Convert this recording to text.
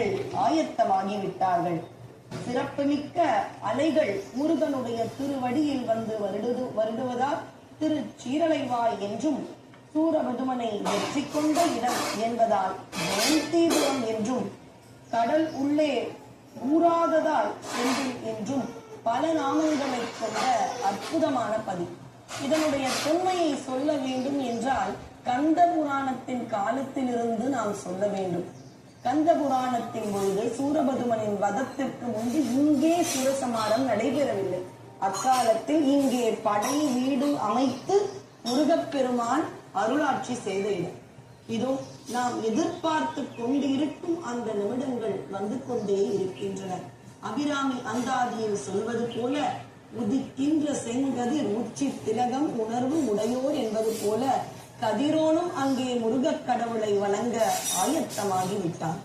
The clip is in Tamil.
ஆயத்தமாகிவிட்டார்கள். சிறப்புமிக்க அலைகள் முருகனுடைய திருவடியில் வந்து வருடுவதால் திருச்சீரலைவாய் என்றும், சூரபதுமனை வெற்றி கொண்ட இடம் என்பதால் ஜெயந்தீபுரம் என்றும், கடல் உள்ளே ஊராததால் செந்தில் என்றும் பல நாமங்களை கொண்ட அற்புதமான பதி. இதனுடைய தொன்மையை சொல்ல வேண்டும் என்றால் கந்த புராணத்தின் காலத்திலிருந்து நாம் சொல்ல வேண்டும். கந்த புராணத்தின் பொழுது சூரபதுமனின் வதத்திற்கு முன்பு இங்கே சூரசமாரம் நடைபெறவில்லை. அக்காலத்தில் இங்கே படை வீடு அமைத்து முருகப்பெருமான் அருளாட்சி செய்த இடம். இதோ நாம் எதிர்பார்த்து கொண்டிருக்கும் அந்த நிமிடங்கள் வந்து கொண்டே இருக்கின்றன. அபிராமி அந்தாதியில் சொல்வது போல, உதிக்கின்ற செங்கதிர் உச்சி திலகம் உணர்வு உடையோர் என்பது போல கதிரோனும் அங்கே முருகக் கடவுளை வணங்க ஆயத்தமாகி விட்டான்.